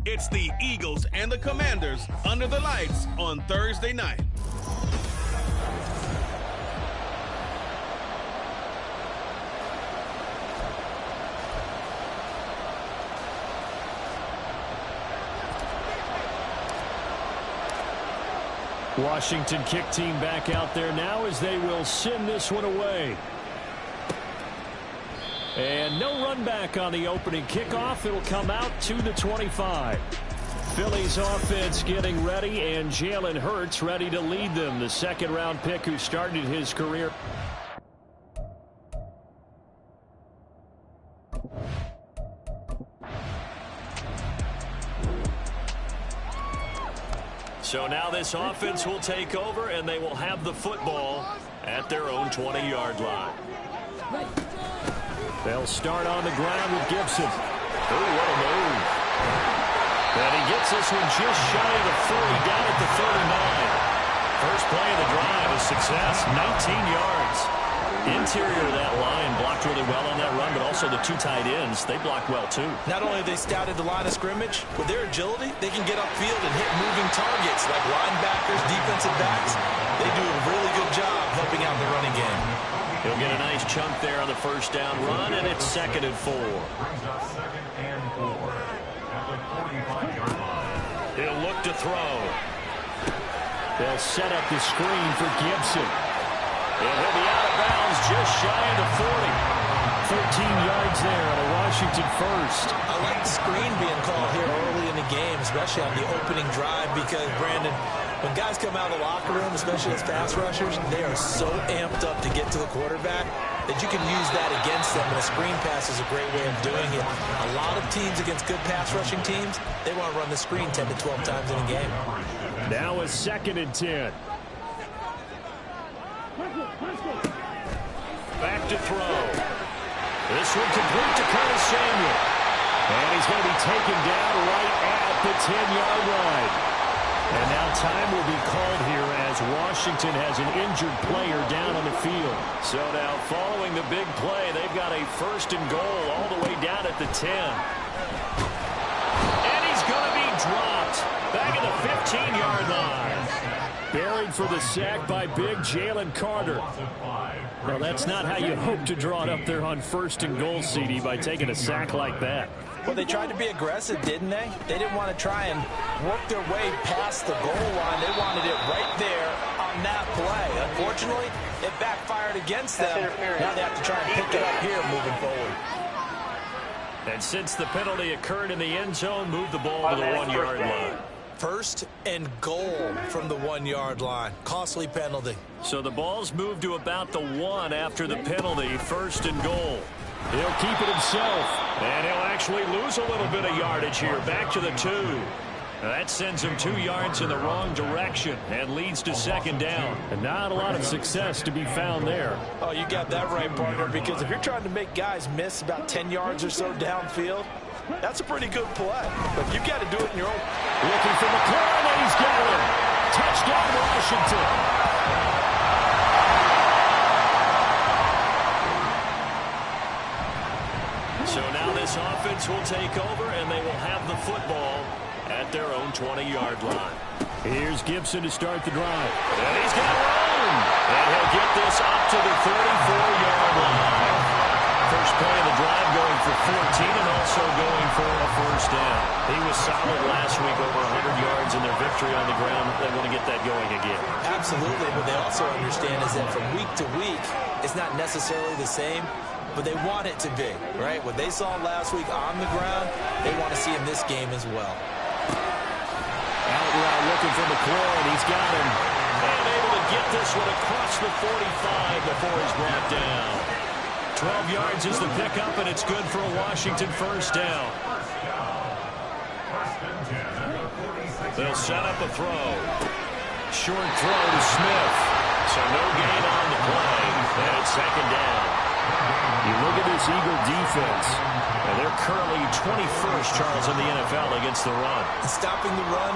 It's the Eagles and the Commanders under the lights on Thursday night. Washington kick team back out there now as they will send this one away. And no run back on the opening kickoff. It'll come out to the 25. Phillies offense getting ready, and Jalen Hurts ready to lead them. The second-round pick who started his career. So now this offense will take over, and they will have the football at their own 20-yard line. They'll start on the ground with Gibson. Oh, what a move. And he gets this one just shy of the 40, down at the 39. First play of the drive, a success, 19 yards. Interior of that line blocked really well on that run, but also the two tight ends, they blocked well too. Not only have they scouted the line of scrimmage, with their agility, they can get upfield and hit moving targets like linebackers, defensive backs. They do a really good job helping out the running game. He'll get a nice chunk there on the first down run, and it's 2nd and 4. He'll look to throw. They'll set up the screen for Gibson. And he'll be out of bounds just shy of the 40. 14 yards there on a Washington first. I like the screen being called here early in the game, especially on the opening drive, because, Brandon, when guys come out of the locker room, especially as pass rushers, they are so amped up to get to the quarterback that you can use that against them, and a screen pass is a great way of doing it. A lot of teams against good pass rushing teams, they want to run the screen 10 to 12 times in a game. Now a 2nd and 10. Back to throw. This one complete to Curtis Samuel. And he's going to be taken down right at the 10-yard line. And now time will be called here as Washington has an injured player down on the field. So now following the big play, they've got a 1st and goal all the way down at the 10. And he's going to be dropped back at the 15-yard line. Buried for the sack by big Jalen Carter. Well, that's not how you hope to draw it up there on 1st and goal, CD, by taking a sack like that. Well, they tried to be aggressive, didn't they? They didn't want to try and work their way past the goal line. They wanted it right there on that play. Unfortunately, it backfired against them. Now they have to try and pick it up here moving forward. And since the penalty occurred in the end zone, move the ball to the 1-yard line. 1st and goal from the 1-yard line. Costly penalty. So the ball's moved to about the 1 after the penalty. 1st and goal. He'll keep it himself. And he'll actually lose a little bit of yardage here. Back to the 2. That sends him 2 yards in the wrong direction and leads to 2nd down. And not a lot of success to be found there. Oh, you got that right, partner, because if you're trying to make guys miss about 10 yards or so downfield, that's a pretty good play. But you got to do it in your own. Looking for McLaurin, and he's got him. Touchdown, Washington. So now this offense will take over, and they will have the football at their own 20-yard line. Here's Gibson to start the drive. And he's got room. And he'll get this up to the 34-yard line. First play of the drive going for 14 and also going for a 1st down. He was solid last week, over 100 yards in their victory on the ground. They want to get that going again. Absolutely. What they also understand is that from week to week, it's not necessarily the same, but they want it to be, right? What they saw last week on the ground, they want to see in this game as well. Out route looking for McLaurin. He's got him. And able to get this one across the 45 before he's brought down. 12 yards is the pickup, and it's good for a Washington 1st down. They'll set up a throw. Short throw to Smith. So no gain on the play, and it's 2nd down. You look at this Eagle defense, and they're currently 21st, Charles, in the NFL against the run. Stopping the run,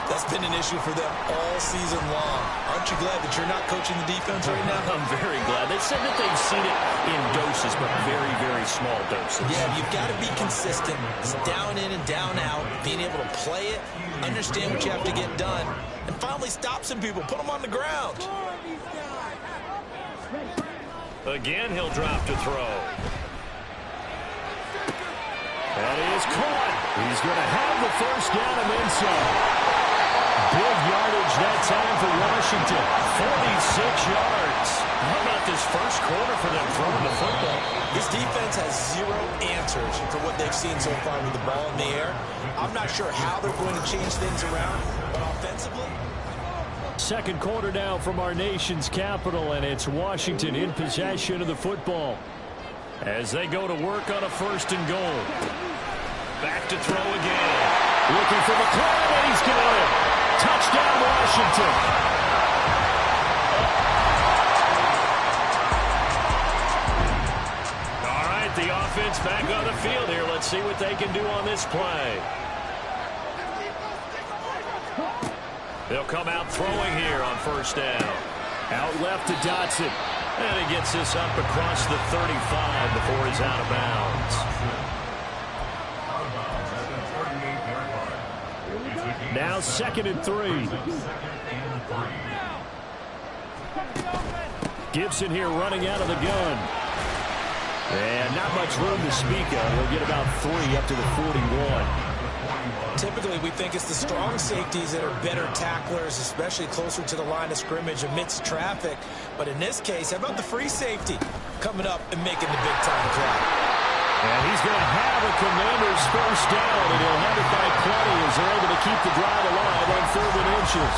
that's been an issue for them all season long. Aren't you glad that you're not coaching the defense right now? I'm very glad. They said that they've seen it in doses, but very, very small doses. Yeah, you've got to be consistent. It's down in and down out, being able to play it, understand what you have to get done, and finally stop some people, put them on the ground. Again, he'll drop to throw. That is caught. He's going to have the first down and then some. Big yardage that time for Washington. 46 yards. How about this first quarter for them throwing the football? This defense has zero answers for what they've seen so far with the ball in the air. I'm not sure how they're going to change things around, but offensively. Second quarter now from our nation's capital, and it's Washington in possession of the football as they go to work on a first and goal. Back to throw again. Looking for McLaurin, and he's got it. Touchdown, Washington. All right, the offense back on the field here. Let's see what they can do on this play. They'll come out throwing here on first down. Out left to Dotson. And he gets this up across the 35 before he's out of bounds. Now 2nd and 3. Gibson here running out of the gun. And not much room to speak of. He'll get about 3 up to the 41. Typically, we think it's the strong safeties that are better tacklers, especially closer to the line of scrimmage amidst traffic. But in this case, how about the free safety coming up and making the big-time play? And he's going to have a Commanders first down, and he'll have it by plenty as they're able to keep the drive alive on 3rd and inches.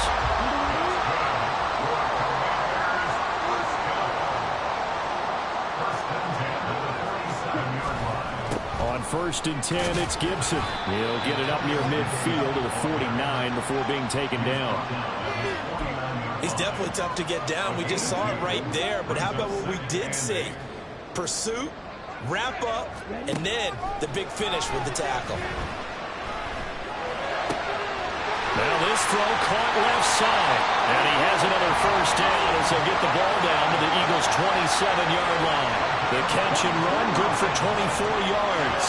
On 1st and 10, it's Gibson. He'll get it up near midfield to the 49 before being taken down. He's definitely tough to get down. We just saw it right there. But how about what we did see? Pursuit, wrap up, and then the big finish with the tackle. Now this throw caught left side. And he has another first down as they get the ball down to the Eagles' 27-yard line. The catch and run good for 24 yards.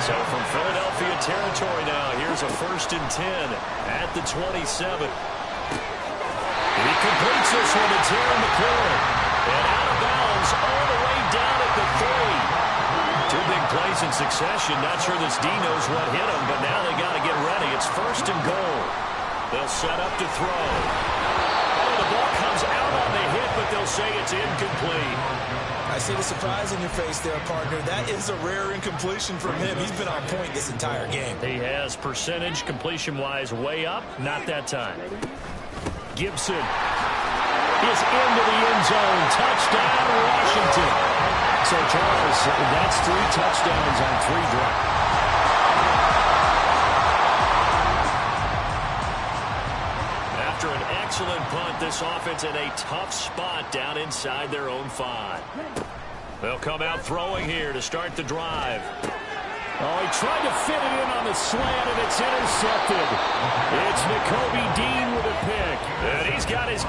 So from Philadelphia territory now, here's a 1st and 10 at the 27. He completes this one to Terry McLaurin. And out of bounds all the way down at the 3. 2 big plays in succession. Not sure this D knows what hit him, but now they got to get ready. It's 1st and goal. They'll set up to throw. Oh, the ball comes out on the hit, but they'll say it's incomplete. I see the surprise in your face there, partner. That is a rare incompletion from him. He's been on point this entire game. He has percentage completion-wise way up. Not that time. Gibson is into the end zone. Touchdown, Washington. So, Charles, that's 3 touchdowns on 3 drives. After an excellent punt, this offense in a tough spot down inside their own 5. They'll come out throwing here to start the drive. Oh, he tried to fit it in on the slant, and it's intercepted. It's Nakobe Dean with a pick. And he's got his...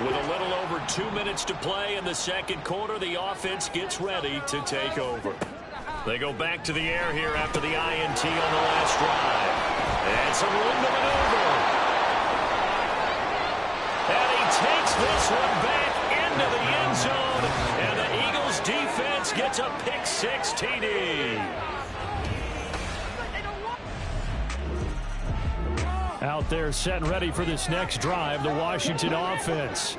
With a little over 2 minutes to play in the second quarter, the offense gets ready to take over. They go back to the air here after the INT on the last drive. And some room to maneuver. And he takes this one back into the end zone. And the Eagles defense gets a pick-6 TD. Out there set and ready for this next drive, the Washington offense.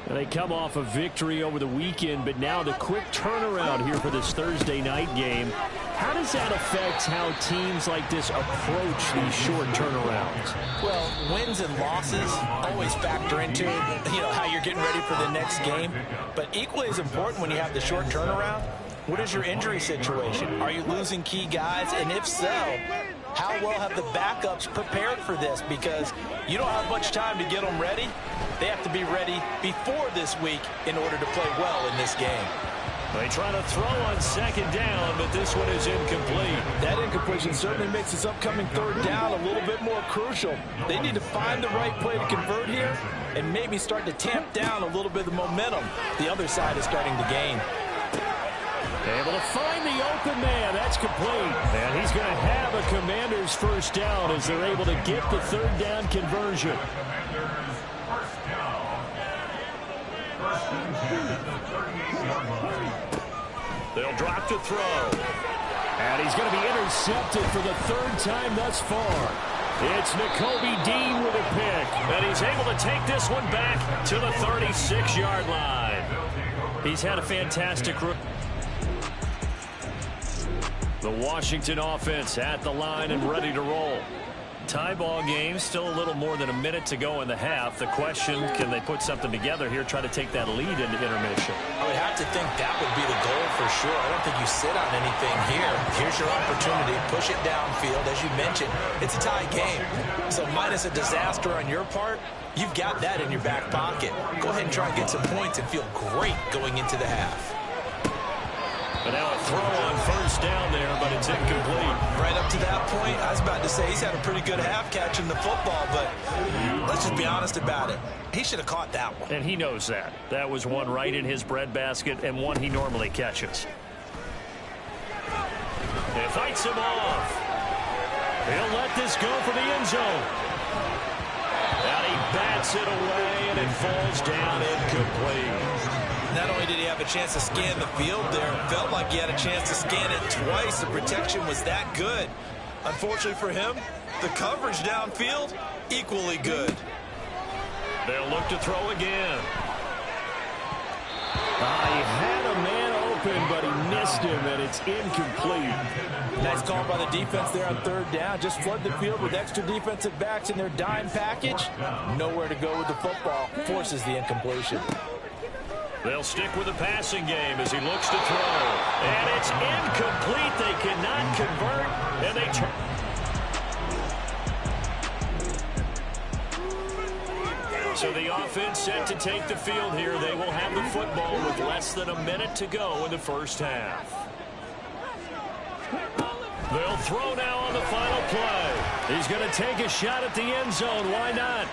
They come off a victory over the weekend, but now the quick turnaround here for this Thursday night game. How does that affect how teams like this approach these short turnarounds? Well, wins and losses always factor into, how you're getting ready for the next game. But equally as important when you have the short turnaround, what is your injury situation? Are you losing key guys? And if so, how well have the backups prepared for this? Because you don't have much time to get them ready. They have to be ready before this week in order to play well in this game. They try to throw on second down, but this one is incomplete. That incompletion certainly makes this upcoming third down a little bit more crucial. They need to find the right play to convert here and maybe start to tamp down a little bit of the momentum the other side is starting to gain. Able to find the open man. That's complete. And he's going to have a Commanders first down as they're able to get the third down conversion. They'll drop to throw. And he's going to be intercepted for the third time thus far. It's Nakobe Dean with a pick. And he's able to take this one back to the 36-yard line. He's had a fantastic run. The Washington offense at the line and ready to roll. Tie ball game, still a little more than a minute to go in the half. The question, can they put something together here, try to take that lead into intermission? I would have to think that would be the goal for sure. I don't think you sit on anything here. Here's your opportunity. Push it downfield. As you mentioned, it's a tie game. So minus a disaster on your part, you've got that in your back pocket. Go ahead and try and get some points and feel great going into the half. But now a throw on first down there, but it's incomplete. Right up to that point, I was about to say he's had a pretty good half catching the football, but let's just be honest about it. He should have caught that one. And he knows that. That was one right in his breadbasket and one he normally catches. It fights him off. He'll let this go for the end zone. And he bats it away, and it falls down incomplete. Not only did he have a chance to scan the field there, it felt like he had a chance to scan it twice. The protection was that good. Unfortunately for him, the coverage downfield, equally good. They'll look to throw again. He had a man open, but he missed him, and it's incomplete. Nice call by the defense there on third down. Just flood the field with extra defensive backs in their dime package. Nowhere to go with the football. Forces the incompletion. They'll stick with the passing game as he looks to throw. And it's incomplete. They cannot convert, and they turn. So the offense set to take the field here. They will have the football with less than a minute to go in the first half. They'll throw now on the final play. He's going to take a shot at the end zone. Why not?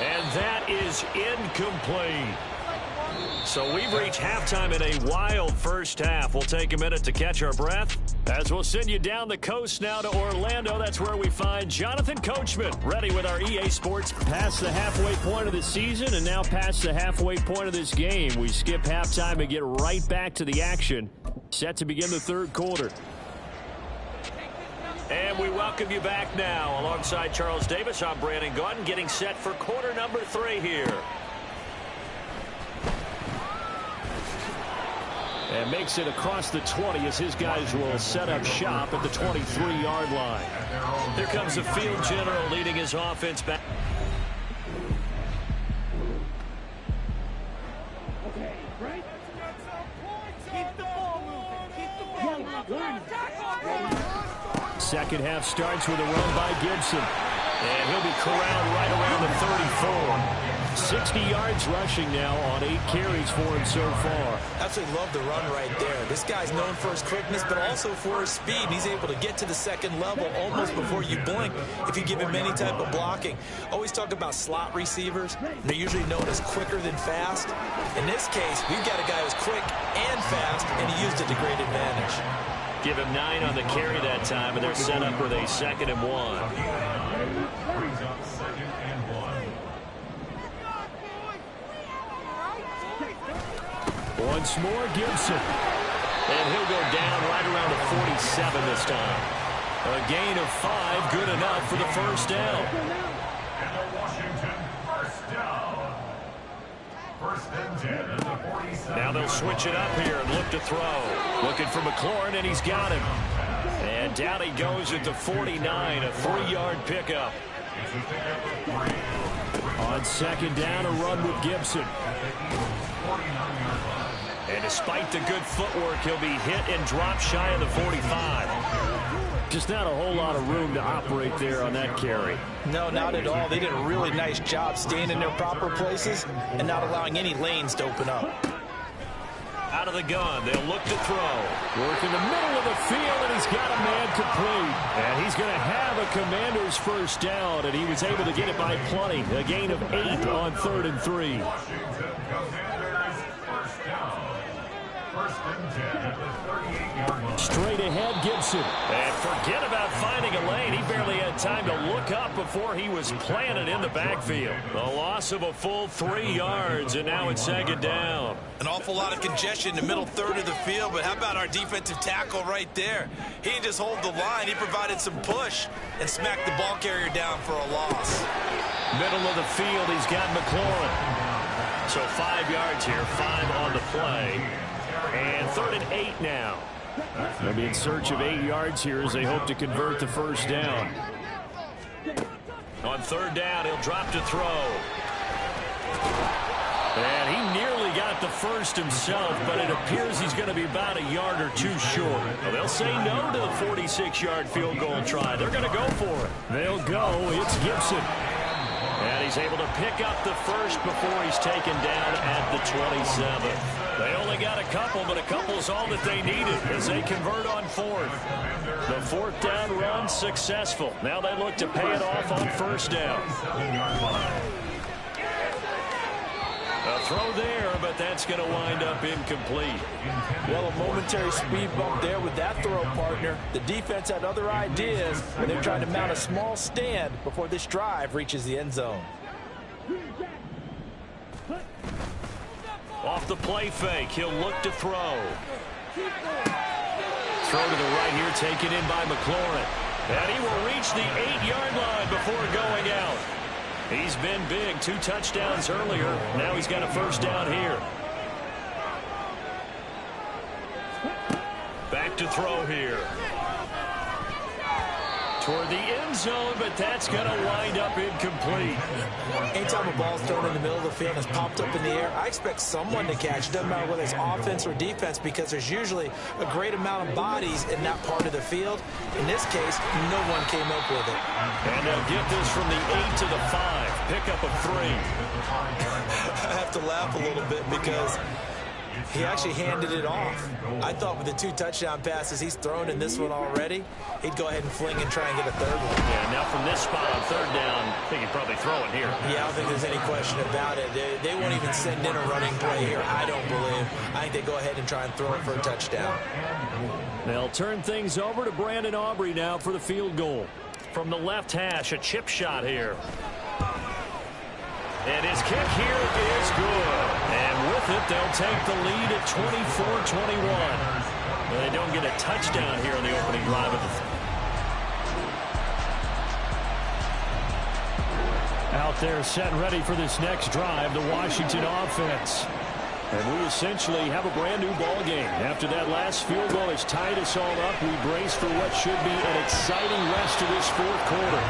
And that is incomplete. So we've reached halftime in a wild first half. We'll take a minute to catch our breath as we'll send you down the coast now to Orlando. That's where we find Jonathan Coachman ready with our EA Sports. Past the halfway point of the season and now past the halfway point of this game. We skip halftime and get right back to the action. Set to begin the third quarter. And we welcome you back now. Alongside Charles Davis, I'm Brandon Gaudin, getting set for quarter number 3 here. And makes it across the 20 as his guys will set up shop at the 23-yard line. Here comes the field general leading his offense back. Okay, right? Keep the ball moving. Keep the ball moving. Second half starts with a run by Gibson. And he'll be corralled right around the 34. 60 yards rushing now on 8 carries for him so far. Absolutely love the run right there. This guy's known for his quickness, but also for his speed. And he's able to get to the second level almost before you blink if you give him any type of blocking. Always talk about slot receivers. They're usually known as quicker than fast. In this case, we've got a guy who's quick and fast, and he used it to great advantage. Give him 9 on the carry that time, and they're set up with a 2nd and 1. Once more, Gibson. And he'll go down right around the 47 this time. A gain of 5, good enough for the first down. Now they'll switch it up here and look to throw. Looking for McLaurin, and he's got him. And down he goes at the 49, a 3-yard pickup. On second down, a run with Gibson. And despite the good footwork, he'll be hit and dropped shy of the 45. Just not a whole lot of room to operate there on that carry. No, not at all. They did a really nice job staying in their proper places and not allowing any lanes to open up. Out of the gun, they'll look to throw. Work in the middle of the field, and he's got a man complete. And he's going to have a Commander's first down, and he was able to get it by plenty. A gain of 8 on 3rd and 3. Straight ahead, Gibson. And forget about finding a lane. He barely had time to look up before he was planted in the backfield. The loss of a full 3 yards, and now it's 2nd down. An awful lot of congestion in the middle third of the field, but how about our defensive tackle right there? He didn't just hold the line. He provided some push and smacked the ball carrier down for a loss. Middle of the field, he's got McLaurin. So 5 yards here, 5 on the play. And 3rd and 8 now. They'll be in search of 8 yards here as they hope to convert the first down. On 3rd down, he'll drop to throw. And he nearly got the first himself, but it appears he's going to be about a yard or 2 short. Well, they'll say no to the 46-yard field goal try. They're going to go for it. They'll go. It's Gibson. And he's able to pick up the first before he's taken down at the 27. They only got a couple, but a couple is all that they needed as they convert on 4th. The 4th down run successful. Now they look to pay it off on 1st down. A throw there, but that's going to wind up incomplete. Well, a momentary speed bump there with that throw, partner. The defense had other ideas, and they're trying to mount a small stand before this drive reaches the end zone. Off the play fake, he'll look to throw. Throw to the right here, taken in by McLaurin. And he will reach the 8-yard line before going out. He's been big, 2 touchdowns earlier. Now he's got a first down here. Back to throw here. Toward the end zone, but that's going to wind up incomplete. Anytime a ball's thrown in the middle of the field and is popped up in the air, I expect someone to catch. It doesn't matter whether it's offense or defense, because there's usually a great amount of bodies in that part of the field. In this case, no one came up with it. And they'll get this from the 8 to the 5. Pick up a 3. I have to laugh a little bit because he actually handed it off. I thought with the 2 touchdown passes he's thrown in this one already, he'd go ahead and fling and try and get a 3rd one. Yeah, now from this spot on 3rd down, I think he'd probably throw it here. Yeah, I don't think there's any question about it. They won't even send in a running play here, I don't believe. I think they go ahead and try and throw it for a touchdown. They'll turn things over to Brandon Aubrey now for the field goal. From the left hash, a chip shot here. And his kick here is good. And with it, they'll take the lead at 24-21. They don't get a touchdown here in the opening drive of the out there set and ready for this next drive, the Washington offense. And we essentially have a brand new ball game. After that last field goal has tied us all up, we brace for what should be an exciting rest of this 4th quarter.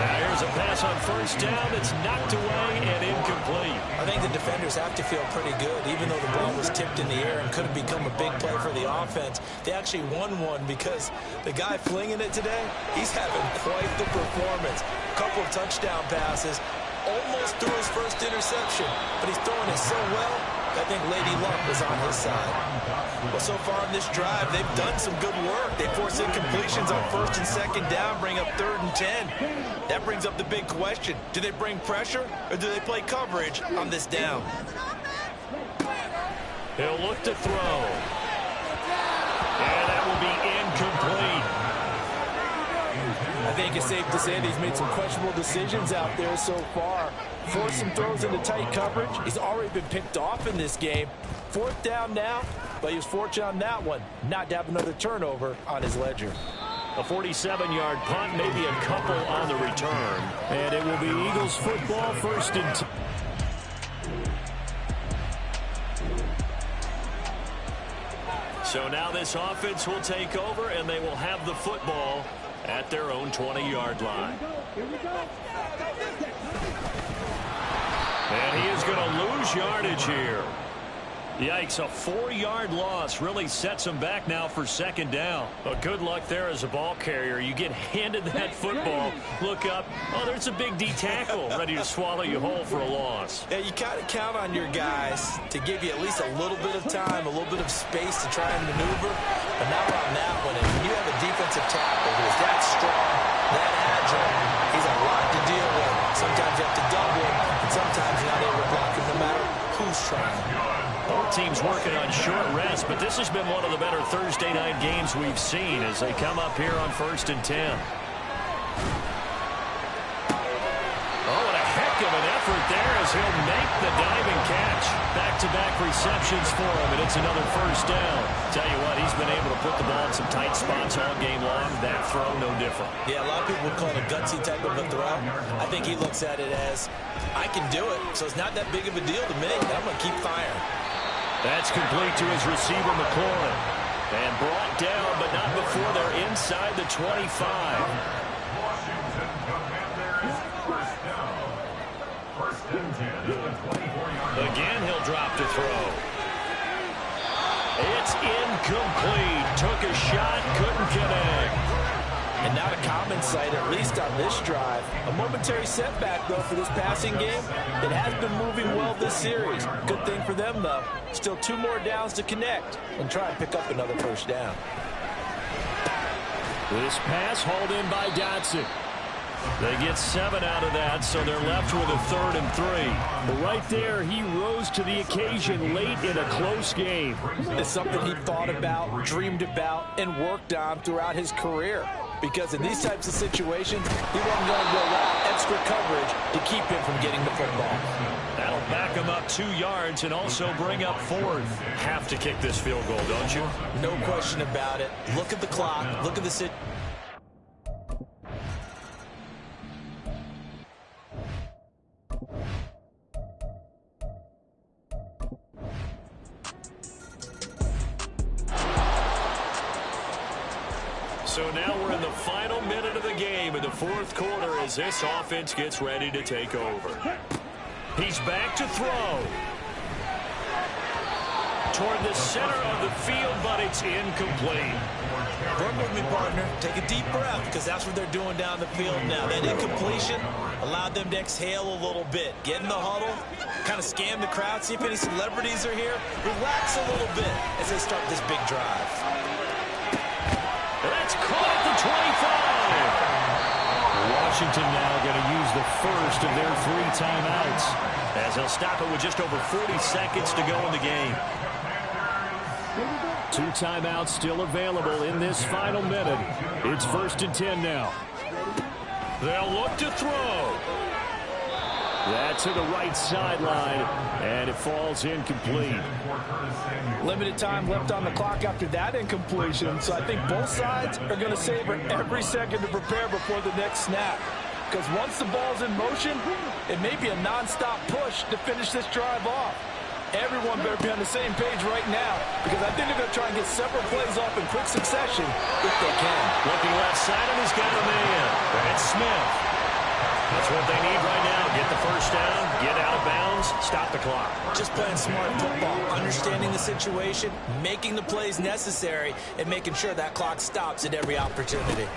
Now here's a pass on 1st down. It's knocked away and incomplete. I think the defenders have to feel pretty good, even though the ball was tipped in the air and could have become a big play for the offense. They actually won one because the guy flinging it today, he's having quite the performance. A couple of touchdown passes, almost threw his first interception, but he's throwing it so well, I think Lady Luck was on his side. Well, so far in this drive, they've done some good work. They force incompletions on 1st and 2nd down, bring up 3rd and 10. That brings up the big question. Do they bring pressure or do they play coverage on this down? He'll look to throw. And that will be incomplete. I think it's safe to say that he's made some questionable decisions out there so far. Forced some throws into tight coverage. He's already been picked off in this game. 4th down now, but he was fortunate on that one not to have another turnover on his ledger. A 47-yard punt, maybe a couple on the return. And it will be Eagles football, 1st and 10. So now this offense will take over, and they will have the football at their own 20-yard line. And he is going to lose yardage here. Yikes, a 4-yard loss really sets them back now for second down. But good luck there as a ball carrier. You get handed that football, look up, oh, there's a big D tackle ready to swallow you whole for a loss. Yeah, you kind of count on your guys to give you at least a little bit of time, a little bit of space to try and maneuver. But not on that one. And when you have a defensive tackle who is that strong, that agile, he's a lot to deal with. Sometimes you have to double him, and sometimes you're not able to block him no matter who's trying. Both teams working on short rest, but this has been one of the better Thursday night games we've seen as they come up here on 1st and 10. Oh, and a heck of an effort there as he'll make the diving catch. Back-to-back receptions for him, and it's another first down. Tell you what, he's been able to put the ball in some tight spots all game long. That throw, no different. Yeah, a lot of people would call it a gutsy type of a throw. I think he looks at it as, I can do it, so it's not that big of a deal to me. I'm going to keep firing. That's complete to his receiver, McLaurin. And brought down, but not before they're inside the 25. Again, he'll drop to throw. It's incomplete. Took a shot, couldn't connect. And not a common sight, at least on this drive. A momentary setback, though, for this passing game. It has been moving well this series. Good thing for them, though. Still 2 more downs to connect and try and pick up another first down. This pass hauled in by Dotson. They get 7 out of that, so they're left with a 3rd and 3. But right there, he rose to the occasion late in a close game. It's something he thought about, dreamed about, and worked on throughout his career. Because in these types of situations, he wasn't going to go out extra coverage to keep him from getting the football. That'll back him up 2 yards and also bring up 4th. Have to kick this field goal, don't you? No question about it. Look at the clock. Look at the situation. So now we're in the final minute of the game in the 4th quarter as this offense gets ready to take over. He's back to throw. Toward the center of the field, but it's incomplete. Work with me, partner. Take a deep breath because that's what they're doing down the field now. That incompletion allowed them to exhale a little bit. Get in the huddle, kind of scan the crowd, see if any celebrities are here. Relax a little bit as they start this big drive. That's caught at the 25. Washington now going to use the first of their 3 timeouts as they'll stop it with just over 40 seconds to go in the game. 2 timeouts still available in this final minute. It's 1st and 10 now. They'll look to throw. That's to the right sideline, and it falls incomplete. Limited time left on the clock after that incompletion, so I think both sides are going to savor every second to prepare before the next snap. Because once the ball's in motion, it may be a nonstop push to finish this drive off. Everyone better be on the same page right now because I think they're going to try and get several plays off in quick succession if they can. Looking left side, and he's got a man. It's Smith. That's what they need right now. Get the first down, get out of bounds, stop the clock. Just playing smart football, understanding the situation, making the plays necessary, and making sure that clock stops at every opportunity.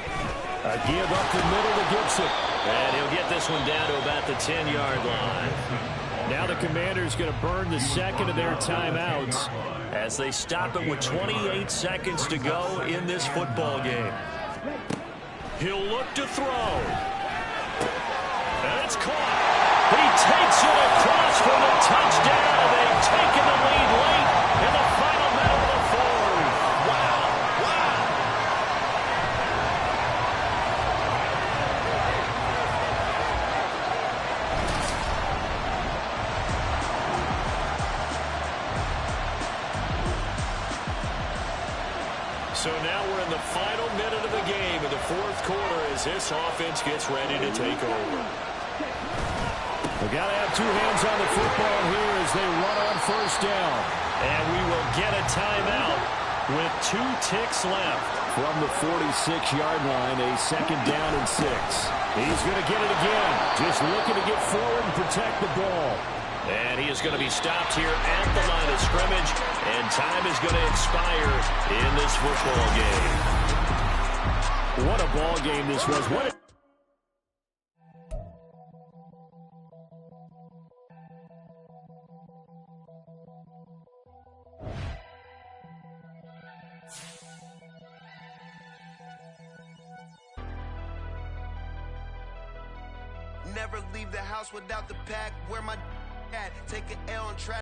A give up the middle to Gibson. And he'll get this one down to about the 10-yard line. Now the Commanders going to burn the second of their timeouts as they stop it with 28 seconds to go in this football game. He'll look to throw. And it's caught. He takes it across for the touchdown. They've taken the lead late in the final minute of the 4th. Wow. So now we're in the final minute of the game in the 4th quarter as this offense gets ready to take over. We've got to have 2 hands on the football here as they run on first down. And we will get a timeout with 2 ticks left. From the 46-yard line, a 2nd down and 6. He's going to get it again. Just looking to get forward and protect the ball. And he is going to be stopped here at the line of scrimmage, and time is going to expire in this football game. What a ball game this was. What a Never leave the house without the pack. Where my at? Take an L on track.